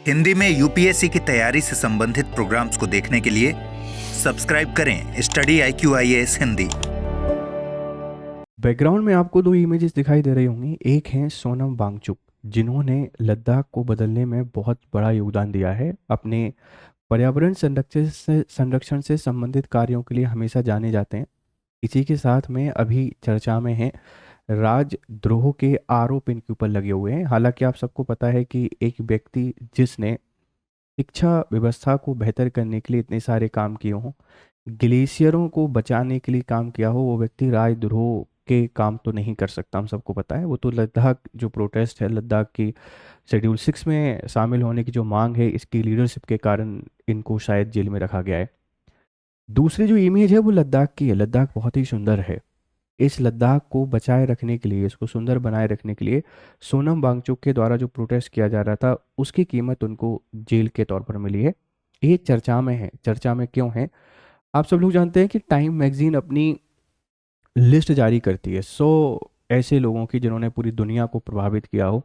हिंदी में यूपीएससी की तैयारी से संबंधित प्रोग्राम्स को देखने के लिए सब्सक्राइब करें स्टडी IQIAS हिंदी। बैकग्राउंड में आपको दो इमेजेस दिखाई दे रही होंगी। एक है सोनम वांगचुक, जिन्होंने लद्दाख को बदलने में बहुत बड़ा योगदान दिया है। अपने पर्यावरण संरक्षण से संबंधित कार्यों के लिए हमेशा जाने जाते हैं। इसी के साथ में अभी चर्चा में है राजद्रोह के आरोप इनके ऊपर लगे हुए हैं। हालांकि आप सबको पता है कि एक व्यक्ति जिसने शिक्षा व्यवस्था को बेहतर करने के लिए इतने सारे काम किए हों, ग्लेशियरों को बचाने के लिए काम किया हो, वो व्यक्ति राजद्रोह के काम तो नहीं कर सकता, हम सबको पता है। वो तो लद्दाख जो प्रोटेस्ट है, लद्दाख की शेड्यूल 6 में शामिल होने की जो मांग है, इसकी लीडरशिप के कारण इनको शायद जेल में रखा गया है। दूसरी जो इमेज है वो लद्दाख की है। लद्दाख बहुत ही सुंदर है। इस लद्दाख को बचाए रखने के लिए, इसको सुंदर बनाए रखने के लिए सोनम वांगचुक के द्वारा जो प्रोटेस्ट किया जा रहा था, उसकी कीमत उनको जेल के तौर पर मिली है। ये चर्चा में है। चर्चा में क्यों है? आप सब लोग जानते हैं कि टाइम मैगजीन अपनी लिस्ट जारी करती है 100 ऐसे लोगों की जिन्होंने पूरी दुनिया को प्रभावित किया हो।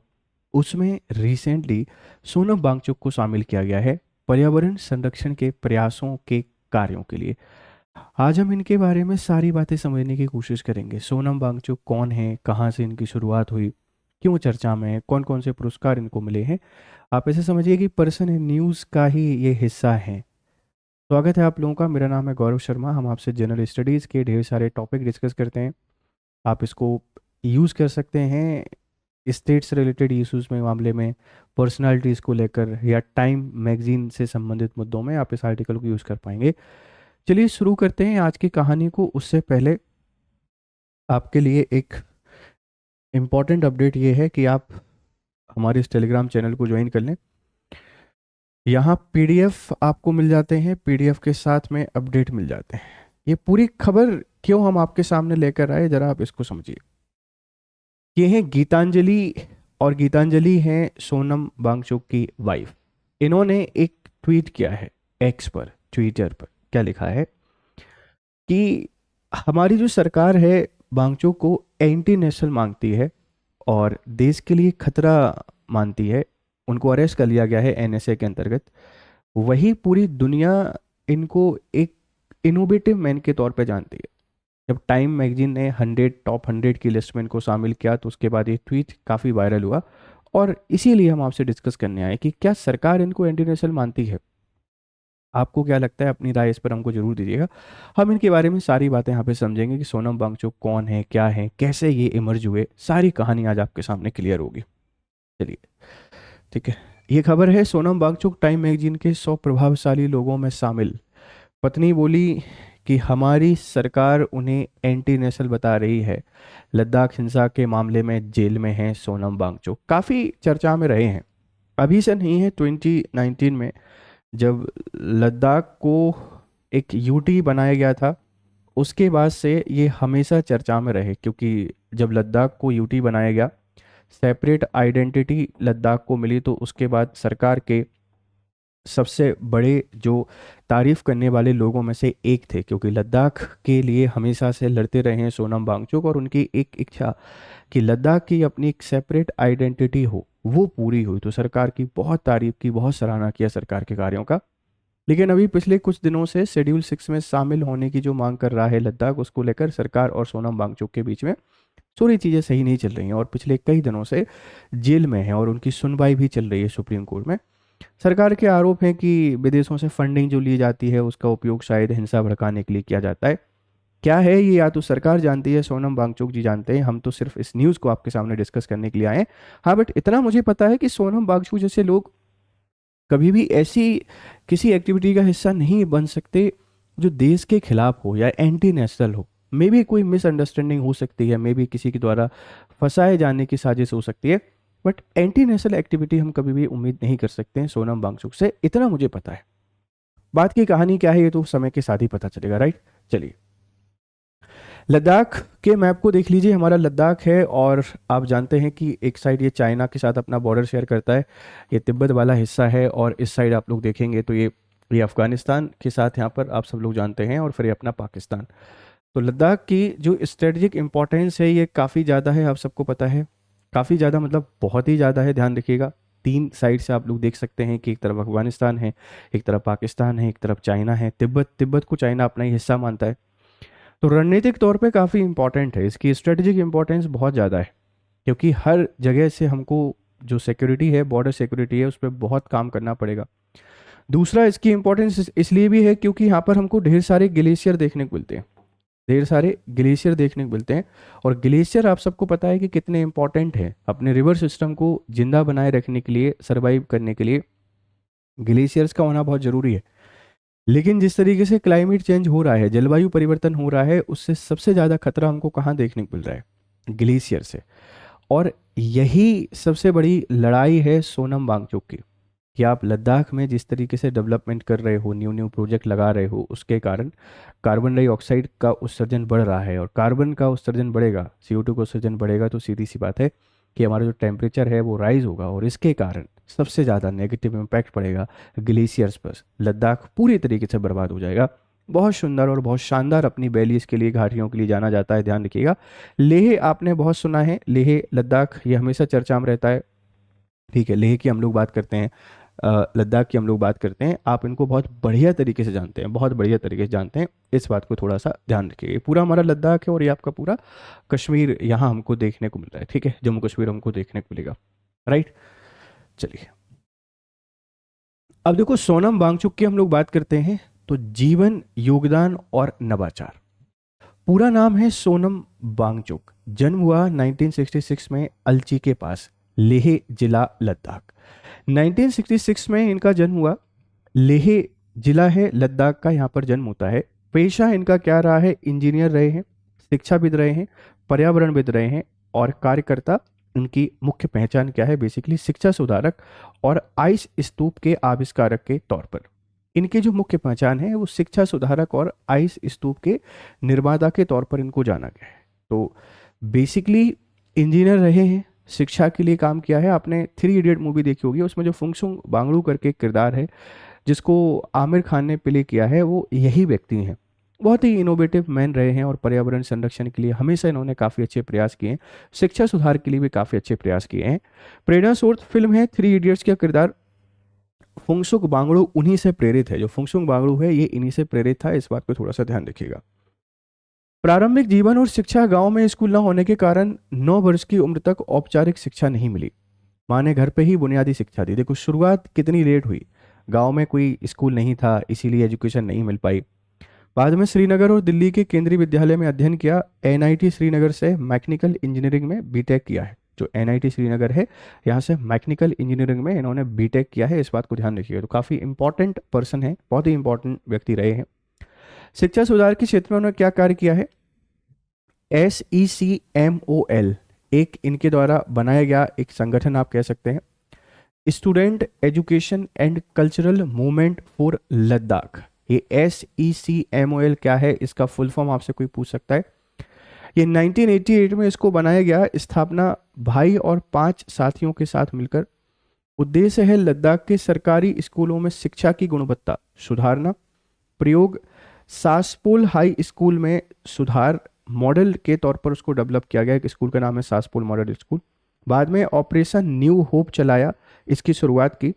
उसमें रिसेंटली सोनम वांगचुक को शामिल किया गया है पर्यावरण संरक्षण के प्रयासों के कार्यों के लिए। आज हम इनके बारे में सारी बातें समझने की कोशिश करेंगे। सोनम वांगचुक कौन है, कहाँ से इनकी शुरुआत हुई, क्यों चर्चा में है, कौन कौन से पुरस्कार इनको मिले हैं। आप ऐसे समझिए कि पर्सन है न्यूज़ का ही ये हिस्सा है। स्वागत है आप लोगों का। मेरा नाम है गौरव शर्मा। हम आपसे जनरल स्टडीज़ के ढेर सारे टॉपिक डिस्कस करते हैं। आप इसको यूज़ कर सकते हैं स्टेट से रिलेटेड इश्यूज़ में, मामले में, पर्सनालिटीज़ को लेकर, या टाइम मैगजीन से संबंधित मुद्दों में आप इस आर्टिकल को यूज़ कर पाएंगे। चलिए शुरू करते हैं आज की कहानी को। उससे पहले आपके लिए एक इम्पॉर्टेंट अपडेट ये है कि आप हमारे इस टेलीग्राम चैनल को ज्वाइन कर लें। यहाँ PDF आपको मिल जाते हैं, PDF के साथ में अपडेट मिल जाते हैं। ये पूरी खबर क्यों हम आपके सामने लेकर आए, जरा आप इसको समझिए। ये है गीतांजलि, और गीतांजलि हैं सोनम वांगचुक की वाइफ। इन्होंने एक ट्वीट किया है एक्स पर, ट्विटर पर। क्या लिखा है कि हमारी जो सरकार है वांगचुक को एंटी नेशनल मांगती है और देश के लिए खतरा मानती है। उनको अरेस्ट कर लिया गया है NSA के अंतर्गत। वही पूरी दुनिया इनको एक इनोवेटिव मैन के तौर पे जानती है। जब टाइम मैगजीन ने टॉप 100 की लिस्ट में इनको शामिल किया, तो उसके बाद ये ट्वीट काफ़ी वायरल हुआ, और इसीलिए हम आपसे डिस्कस करने आए कि क्या सरकार इनको एंटी नेशनल मानती है। आपको क्या लगता है? अपनी राय इस पर हमको जरूर दीजिएगा। हम इनके बारे में सारी बातें यहाँ पे समझेंगे कि सोनम वांगचुक कौन है, क्या है, कैसे ये इमर्ज हुए। सारी कहानी आज आपके सामने क्लियर होगी। चलिए ठीक है। ये खबर है सोनम वांगचुक टाइम मैगजीन के 100 प्रभावशाली लोगों में शामिल। पत्नी बोली कि हमारी सरकार उन्हें एंटी नेशनल बता रही है। लद्दाख हिंसा के मामले में जेल में हैं सोनम वांगचुक। काफ़ी चर्चा में रहे हैं। अभी से नहीं है, 2019 में जब लद्दाख को एक UT बनाया गया था, उसके बाद से ये हमेशा चर्चा में रहे। क्योंकि जब लद्दाख को UT बनाया गया, सेपरेट आइडेंटिटी लद्दाख को मिली, तो उसके बाद सरकार के सबसे बड़े जो तारीफ करने वाले लोगों में से एक थे। क्योंकि लद्दाख के लिए हमेशा से लड़ते रहे हैं सोनम वांगचुक, और उनकी एक इच्छा कि लद्दाख की अपनी एक सेपरेट आइडेंटिटी हो, वो पूरी हुई। तो सरकार की बहुत तारीफ की, बहुत सराहना किया सरकार के कार्यों का। लेकिन अभी पिछले कुछ दिनों से शेड्यूल 6 में शामिल होने की जो मांग कर रहा है लद्दाख, उसको लेकर सरकार और सोनम वांगचुक के बीच में थोड़ी चीज़ें सही नहीं चल रही हैं, और पिछले कई दिनों से जेल में है, और उनकी सुनवाई भी चल रही है सुप्रीम कोर्ट में। सरकार के आरोप हैं कि विदेशों से फंडिंग जो ली जाती है, उसका उपयोग शायद हिंसा भड़काने के लिए किया जाता है। क्या है ये, या तो सरकार जानती है, सोनम वांगचुक जी जानते हैं। हम तो सिर्फ इस न्यूज़ को आपके सामने डिस्कस करने के लिए आए हैं। हाँ, बट इतना मुझे पता है कि सोनम वांगचुक जैसे लोग कभी भी ऐसी किसी एक्टिविटी का हिस्सा नहीं बन सकते जो देश के खिलाफ हो या एंटी नेशनल हो। मे बी कोई मिसअंडरस्टैंडिंग हो सकती है, मे बी किसी के द्वारा फंसाए जाने की साजिश हो सकती है, बट एंटी नेशनल एक्टिविटी हम कभी भी उम्मीद नहीं कर सकते हैं सोनम वांगचुक से। इतना मुझे पता है। बात की कहानी क्या है ये तो समय के साथ ही पता चलेगा, राइट। चलिए लद्दाख के मैप को देख लीजिए। हमारा लद्दाख है, और आप जानते हैं कि एक साइड ये चाइना के साथ अपना बॉर्डर शेयर करता है, ये तिब्बत वाला हिस्सा है, और इस साइड आप लोग देखेंगे तो ये अफगानिस्तान के साथ यहाँ पर आप सब लोग जानते हैं, और फिर ये अपना पाकिस्तान। तो लद्दाख की जो स्ट्रेटजिक इंपॉर्टेंस है ये काफ़ी ज़्यादा है, आप सबको पता है। काफ़ी ज़्यादा मतलब बहुत ही ज़्यादा है। ध्यान रखिएगा, 3 साइड से आप लोग देख सकते हैं कि एक तरफ अफगानिस्तान है, एक तरफ पाकिस्तान है, एक तरफ चाइना है, तिब्बत को चाइना अपना ही हिस्सा मानता है। तो रणनीतिक तौर पे काफ़ी इंपॉर्टेंट है, इसकी स्ट्रेटेजिक इंपॉर्टेंस बहुत ज़्यादा है, क्योंकि हर जगह से हमको जो सिक्योरिटी है, बॉर्डर सिक्योरिटी है, उस पर बहुत काम करना पड़ेगा। दूसरा, इसकी इंपॉर्टेंस इसलिए भी है क्योंकि यहाँ पर हमको ढेर सारे ग्लेशियर देखने को मिलते हैं, ढेर सारे ग्लेशियर देखने को मिलते हैं। और ग्लेशियर आप सबको पता है कि कितने इंपॉर्टेंट हैं अपने रिवर सिस्टम को जिंदा बनाए रखने के लिए, सर्वाइव करने के लिए ग्लेशियर्स का होना बहुत ज़रूरी है। लेकिन जिस तरीके से क्लाइमेट चेंज हो रहा है, जलवायु परिवर्तन हो रहा है, उससे सबसे ज़्यादा खतरा हमको कहाँ देखने को मिल रहा है? ग्लेशियर से। और यही सबसे बड़ी लड़ाई है सोनम वांगचुक की, कि आप लद्दाख में जिस तरीके से डेवलपमेंट कर रहे हो, न्यू न्यू प्रोजेक्ट लगा रहे हो, उसके कारण कार्बन डाइऑक्साइड का उत्सर्जन बढ़ रहा है। और कार्बन का उत्सर्जन बढ़ेगा, CO2 का उत्सर्जन बढ़ेगा, तो सीधी सी बात है कि हमारा जो टेम्परेचर है वो राइज होगा, और इसके कारण सबसे ज़्यादा नेगेटिव इम्पैक्ट पड़ेगा ग्लेशियर्स पर। लद्दाख पूरी तरीके से बर्बाद हो जाएगा। बहुत सुंदर और बहुत शानदार अपनी वैलीज के लिए, घाटियों के लिए जाना जाता है, ध्यान रखिएगा। लेह आपने बहुत सुना है, लेह लद्दाख ये हमेशा चर्चा में रहता है, ठीक है। लेह की हम लोग बात करते हैं, लद्दाख की हम लोग बात करते हैं, आप इनको बहुत बढ़िया तरीके से जानते हैं, बहुत बढ़िया तरीके से जानते हैं, इस बात को थोड़ा सा ध्यान रखिए। ये पूरा हमारा लद्दाख है और ये आपका पूरा कश्मीर यहाँ हमको देखने को मिल रहा है, ठीक है, जम्मू कश्मीर हमको देखने को मिलेगा, राइट। चलिए अब देखो, सोनम वांगचुक की हम लोग बात करते हैं, तो जीवन, योगदान और नवाचार। पूरा नाम है सोनम वांगचुक। जन्म हुआ 1966 में अलची के पास, लेह जिला लद्दाख। 1966 में इनका जन्म हुआ, लेह जिला है लद्दाख का, यहाँ पर जन्म होता है। पेशा इनका क्या रहा है? इंजीनियर रहे हैं, शिक्षाविद रहे हैं, पर्यावरणविद रहे हैं, और कार्यकर्ता। इनकी मुख्य पहचान क्या है? बेसिकली शिक्षा सुधारक और आइस स्तूप के आविष्कारक के तौर पर इनकी जो मुख्य पहचान है वो शिक्षा सुधारक और आइस स्तूप के निर्माता के तौर पर इनको जाना गया है। तो बेसिकली इंजीनियर रहे हैं, शिक्षा के लिए काम किया है। आपने 3 इडियट मूवी देखी होगी, उसमें जो फुंगसुक वांगडू करके किरदार है जिसको आमिर खान ने प्ले किया है, वो यही व्यक्ति हैं। बहुत ही इनोवेटिव मैन रहे हैं और पर्यावरण संरक्षण के लिए हमेशा इन्होंने काफ़ी अच्छे प्रयास किए हैं, शिक्षा सुधार के लिए भी काफ़ी अच्छे प्रयास किए हैं। प्रेरणा स्रोत फिल्म है 3 इडियट्स का किरदार फुंगसुक वांगडू उन्हीं से प्रेरित है। जो फुंगसुक वांगडू है ये इन्हीं से प्रेरित था, इस बात को थोड़ा सा ध्यान रखिएगा। प्रारंभिक जीवन और शिक्षा, गांव में स्कूल न होने के कारण 9 वर्ष की उम्र तक औपचारिक शिक्षा नहीं मिली। माँ ने घर पे ही बुनियादी शिक्षा दी। देखो शुरुआत कितनी लेट हुई, गांव में कोई स्कूल नहीं था, इसीलिए एजुकेशन नहीं मिल पाई। बाद में श्रीनगर और दिल्ली के केंद्रीय विद्यालय में अध्ययन किया। NIT श्रीनगर से मैकेनिकल इंजीनियरिंग में बीटेक किया है। जो NIT श्रीनगर है, यहाँ से मैकेनिकल इंजीनियरिंग में इन्होंने बीटेक किया है, इस बात को ध्यान रखिएगा। तो काफ़ी इंपॉर्टेंट पर्सन है, बहुत ही इंपॉर्टेंट व्यक्ति रहे हैं। शिक्षा सुधार के क्षेत्र में उन्होंने क्या कार्य किया है? SECMOL एक इनके द्वारा बनाया गया एक संगठन आप कह सकते हैं, student education and cultural movement for Ladakh. ये SECMOL क्या है, इसका फुल फॉर्म आपसे कोई पूछ सकता है। ये 1988 में इसको बनाया गया। स्थापना भाई और 5 साथियों के साथ मिलकर। उद्देश्य है लद्दाख के सरकारी स्कूलों में शिक्षा की गुणवत्ता सुधारना। प्रयोग सासपोल हाई स्कूल में सुधार, मॉडल के तौर पर उसको डेवलप किया गया। एक स्कूल का नाम है सासपोल मॉडल स्कूल। बाद में ऑपरेशन न्यू होप चलाया, इसकी शुरुआत की।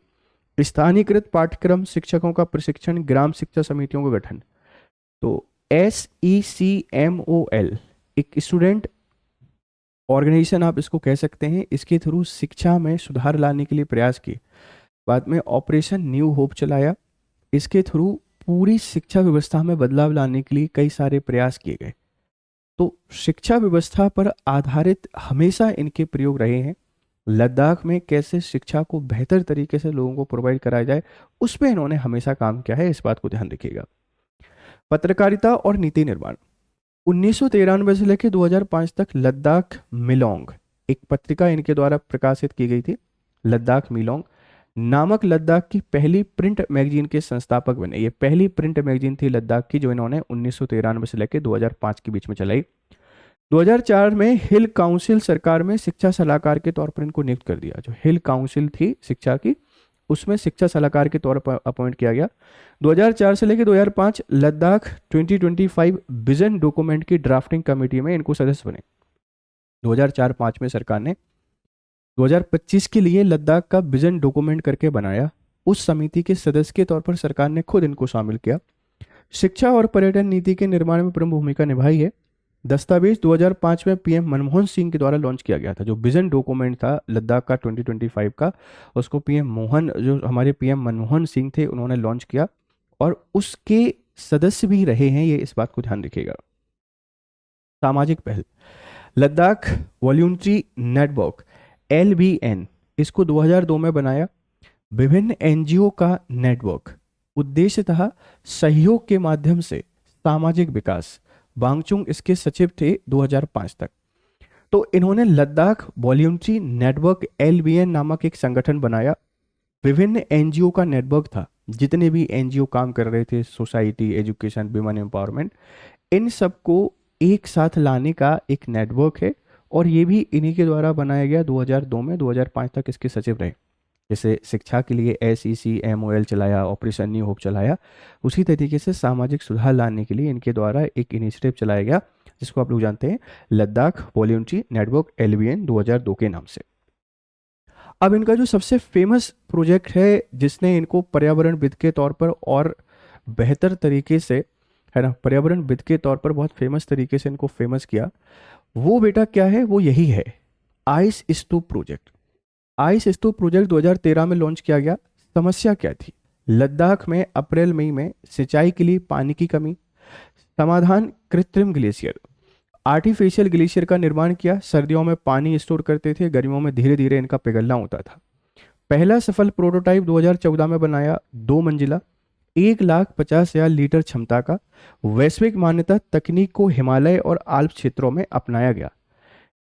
स्थानीयकृत पाठ्यक्रम, शिक्षकों का प्रशिक्षण, ग्राम शिक्षा समितियों का गठन। तो SECMOL एक स्टूडेंट ऑर्गेनाइजेशन आप इसको कह सकते हैं, इसके थ्रू शिक्षा में सुधार लाने के लिए प्रयास किए। बाद में ऑपरेशन न्यू होप चलाया, इसके थ्रू पूरी शिक्षा व्यवस्था में बदलाव लाने के लिए कई सारे प्रयास किए गए। तो शिक्षा व्यवस्था पर आधारित हमेशा इनके प्रयोग रहे हैं। लद्दाख में कैसे शिक्षा को बेहतर तरीके से लोगों को प्रोवाइड कराया जाए, उस पर इन्होंने हमेशा काम किया है, इस बात को ध्यान रखिएगा। पत्रकारिता और नीति निर्माण। 1993 से लेकर 2005 तक लद्दाख मिलोंग एक पत्रिका इनके द्वारा प्रकाशित की गई थी। लद्दाख मिलोंग नामक लद्दाख की पहली प्रिंट मैगजीन के संस्थापक बने। ये पहली प्रिंट मैगजीन थी लद्दाख की, जो इन्होंने 1993 से लेकर 2005 के बीच में चलाई। 2004 में हिल काउंसिल सरकार में शिक्षा सलाहकार के तौर पर इनको नियुक्त कर दिया। जो हिल काउंसिल थी शिक्षा की, उसमें शिक्षा सलाहकार के तौर पर अपॉइंट किया गया। 2004 से लेकर 2005 लद्दाख 2025 विजन डॉक्यूमेंट की ड्राफ्टिंग कमेटी में इनको सदस्य बने। 2004-05 में सरकार ने 2025 के लिए लद्दाख का विजन डॉक्यूमेंट करके बनाया। उस समिति के सदस्य के तौर पर सरकार ने खुद इनको शामिल किया। शिक्षा और पर्यटन नीति के निर्माण में प्रमुख भूमिका निभाई है। दस्तावेज 2005 में पीएम मनमोहन सिंह के द्वारा लॉन्च किया गया था। जो विजन डॉक्यूमेंट था लद्दाख का 2025 का, उसको जो हमारे पीएम मनमोहन सिंह थे, उन्होंने लॉन्च किया और उसके सदस्य भी रहे हैं, ये इस बात को ध्यान रखिएगा। सामाजिक पहल, लद्दाख वॉल्यूंट्री नेटवर्क LBN, इसको 2002 में बनाया। विभिन्न एनजीओ का नेटवर्क, उद्देश्यतः सहयोग के माध्यम से सामाजिक विकास। वांगचुक इसके सचिव थे 2005 तक। तो इन्होंने लद्दाख वॉल्यूंट्री नेटवर्क LBN नामक एक संगठन बनाया। विभिन्न एनजीओ का नेटवर्क था, जितने भी एनजीओ काम कर रहे थे, सोसाइटी, एजुकेशन, विमेन एम्पावरमेंट, इन सबको एक साथ लाने का एक नेटवर्क है और ये भी इन्हीं के द्वारा बनाया गया। 2002 में 2005 तक इसके सचिव रहे। जैसे शिक्षा के लिए SECMOL चलाया, ऑपरेशन न्यू होप चलाया, उसी तरीके से सामाजिक सुधार लाने के लिए इनके द्वारा एक इनिशिएटिव चलाया गया, जिसको आप लोग जानते हैं लद्दाख वॉल्यूंट्री नेटवर्क LBN 2002 के नाम से। अब इनका जो सबसे फेमस प्रोजेक्ट है, जिसने इनको पर्यावरणविद के तौर पर और बेहतर तरीके से, है ना, पर्यावरणविद के तौर पर बहुत फेमस तरीके से इनको फेमस किया, वो बेटा क्या है, वो यही है आइस स्तूप प्रोजेक्ट। आइस स्तूप प्रोजेक्ट 2013 में लॉन्च किया गया। समस्या क्या थी? लद्दाख में अप्रैल मई में सिंचाई के लिए पानी की कमी। समाधान, कृत्रिम ग्लेशियर, आर्टिफिशियल ग्लेशियर का निर्माण किया। सर्दियों में पानी स्टोर करते थे, गर्मियों में धीरे धीरे इनका पिघलना होता था। पहला सफल प्रोटोटाइप 2014 में बनाया, 2 मंजिला, 1,50,000 लीटर क्षमता का। वैश्विक मान्यता तकनीक को हिमालय और आल्प क्षेत्रों में अपनाया गया।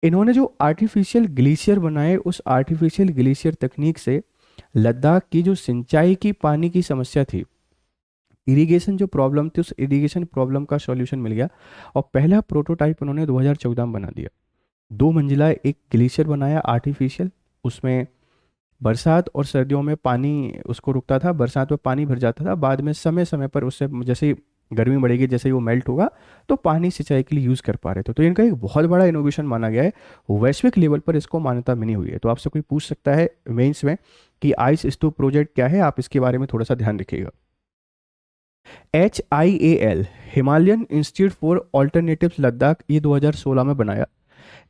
इन्होंने जो आर्टिफिशियल ग्लेशियर बनाए, उस आर्टिफिशियल ग्लेशियर तकनीक से लद्दाख की जो सिंचाई की पानी की समस्या थी, इरिगेशन जो प्रॉब्लम थी, उस इरिगेशन प्रॉब्लम का सॉल्यूशन मिल गया। और पहला प्रोटोटाइप उन्होंने 2014 में बना दिया। 2 मंजिला एक ग्लेशियर बनाया आर्टिफिशियल, उसमें बरसात और सर्दियों में पानी उसको रुकता था, बरसात में पानी भर जाता था, बाद में समय समय पर उससे जैसे गर्मी बढ़ेगी, जैसे ही वो मेल्ट होगा तो पानी सिंचाई के लिए यूज़ कर पा रहे थे। तो इनका एक बहुत बड़ा इनोवेशन माना गया है, वैश्विक लेवल पर इसको मान्यता मिली हुई है। तो आपसे कोई पूछ सकता है मेंस में कि आइस स्तूप प्रोजेक्ट क्या है, आप इसके बारे में थोड़ा सा ध्यान रखिएगा। HIAL, Himalayan institute for alternatives Ladakh, ये 2016 में बनाया।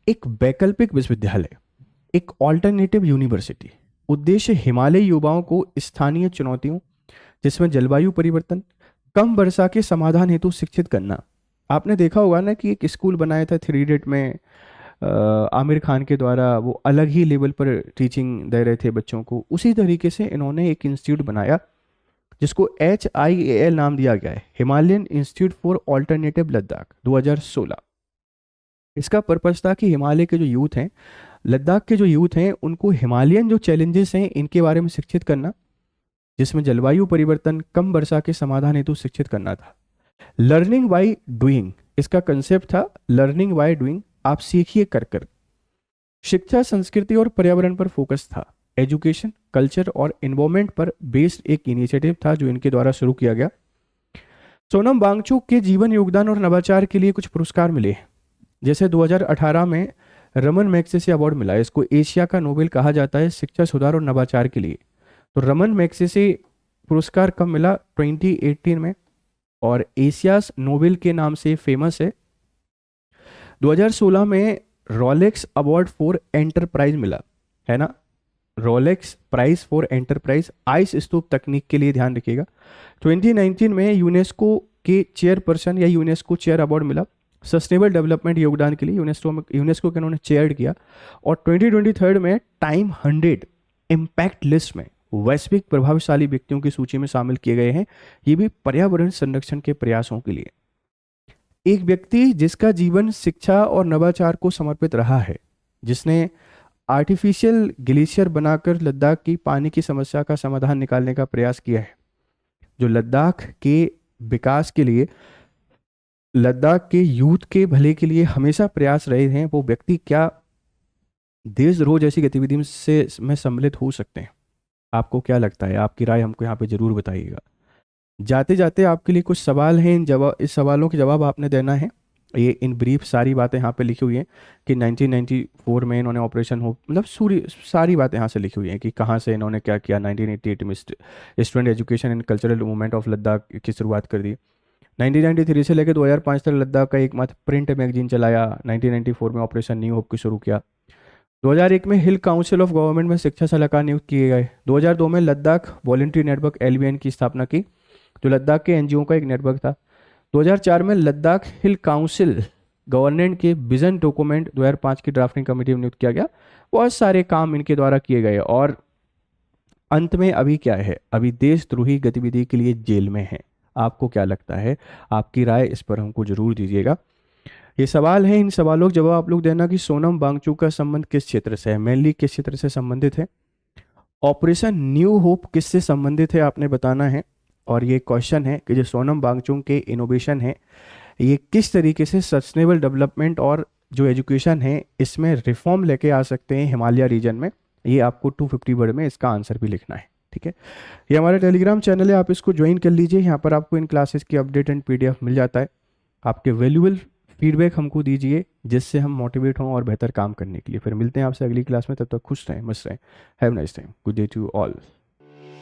एक वैकल्पिक विश्वविद्यालय, एक ऑल्टरनेटिव यूनिवर्सिटी। उद्देश्य हिमालयी युवाओं को स्थानीय चुनौतियों, जिसमें जलवायु परिवर्तन, कम वर्षा के समाधान हेतु शिक्षित करना। आपने देखा होगा ना कि एक स्कूल बनाया था 3 इडियट में, आमिर खान के द्वारा, वो अलग ही लेवल पर टीचिंग दे रहे थे बच्चों को। उसी तरीके से इन्होंने एक इंस्टीट्यूट बनाया जिसको HIAL नाम दिया गया है, Himalayan institute for alternative Ladakh, 2016। इसका पर्पस था कि हिमालय के जो यूथ हैं, लद्दाख के जो यूथ हैं, उनको हिमालयन जो चैलेंजेस हैं इनके बारे में शिक्षित करना, जिसमें जलवायु परिवर्तन, कम वर्षा के समाधान हेतु शिक्षित करना था। लर्निंग बाय डूइंग, इसका कंसेप्ट था लर्निंग बाय डूइंग, आप सीखिए कर कर। शिक्षा, संस्कृति और पर्यावरण पर फोकस था। एजुकेशन, कल्चर और एनवायरमेंट पर बेस्ड एक इनिशिएटिव था जो इनके द्वारा शुरू किया गया। सोनम वांगचुक के जीवन, योगदान और नवाचार के लिए कुछ पुरस्कार मिले, जैसे 2018 में रमन मैग्सेसे अवार्ड मिला। इसको एशिया का नोबेल कहा जाता है शिक्षा, सुधार और नवाचार के लिए। तो रमन मैग्सेसे पुरस्कार कब मिला? 2018 में, और एशियास नोबेल के नाम से फेमस है। 2016 में रोलेक्स अवार्ड फॉर एंटरप्राइज मिला, है ना, Rolex prize for enterprise ice stupa तकनीक के लिए, ध्यान रखिएगा। 2019 में यूनेस्को के चेयरपर्सन या यूनेस्को चेयर अवार्ड मिला सस्टेनेबल डेवलपमेंट योगदान के लिए, यूनेस्को के उन्होंने चेयर किया। और 2023 में टाइम 100 इम्पैक्ट लिस्ट में वैश्विक प्रभावशाली व्यक्तियों की सूची में शामिल किए गए हैं, ये भी पर्यावरण संरक्षण के प्रयासों के लिए। एक व्यक्ति जिसका जीवन शिक्षा और नवाचार को समर्पित रहा है, जिसने आर्टिफिशियल ग्लेशियर बनाकर लद्दाख की पानी की समस्या का समाधान निकालने का प्रयास किया है, जो लद्दाख के विकास के लिए, लद्दाख के यूथ के भले के लिए हमेशा प्रयास रहे हैं, वो व्यक्ति क्या देशद्रोह जैसी गतिविधि में सम्मिलित हो सकते हैं? आपको क्या लगता है? आपकी राय हमको यहाँ पे जरूर बताइएगा। जाते जाते आपके लिए कुछ सवाल हैं, इस सवालों के जवाब आपने देना है। ये इन ब्रीफ सारी बातें यहाँ पे लिखी हुई हैं कि 1994 में इन्होंने ऑपरेशन होप, मतलब सारी बातें यहाँ से लिखी हुई हैं कि कहाँ से इन्होंने क्या किया। 1988 में student education and cultural movement of Ladakh की शुरुआत कर दी। 1993 से लेकर 2005 तक लद्दाख का एकमात्र प्रिंट मैगजीन चलाया। 1994 में ऑपरेशन न्यू होप की शुरू किया। 2001 में हिल काउंसिल ऑफ गवर्नमेंट में शिक्षा सलाहकार नियुक्त किए गए। 2002 में लद्दाख वॉलंटरी नेटवर्क LVN की स्थापना की, जो लद्दाख के NGO का एक नेटवर्क था। 2004 में लद्दाख हिल काउंसिल गवर्नमेंट के विजन डॉक्यूमेंट 2005 की ड्राफ्टिंग कमेटी में नियुक्त किया गया। बहुत सारे काम इनके द्वारा किए गए और अंत में अभी क्या है, अभी देशद्रोही गतिविधि के लिए जेल में है। आपको क्या लगता है? आपकी राय इस पर हमको जरूर दीजिएगा। ये सवाल है, इन सवालों का जवाब आप लोग देना कि सोनम वांगचुक का संबंध किस क्षेत्र से है, मेनली किस क्षेत्र से संबंधित है। ऑपरेशन न्यू होप किससे संबंधित है आपने बताना है। और ये क्वेश्चन है कि जो सोनम वांगचुक के इनोवेशन है ये किस तरीके से सस्टेनेबल डेवलपमेंट और जो एजुकेशन है इसमें रिफॉर्म लेके आ सकते हैं हिमालय रीजन में। ये आपको 250 वर्ड में इसका आंसर भी लिखना है, ठीक है। ये हमारा टेलीग्राम चैनल है, आप इसको ज्वाइन कर लीजिए। यहाँ पर आपको इन क्लासेस की अपडेट एंड PDF मिल जाता है। आपके वैल्यूएबल फीडबैक हमको दीजिए जिससे हम मोटिवेट हों और बेहतर काम करने के लिए। फिर मिलते हैं आपसे अगली क्लास में, तब तक खुश रहें, मस्त रहें। Have nice time, good day to all.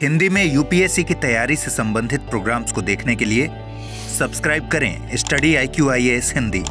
Hindi में UPSC की तैयारी से संबंधित प्रोग्राम्स को देखने के लिए सब्सक्राइब करें स्टडी IQ IAS हिंदी।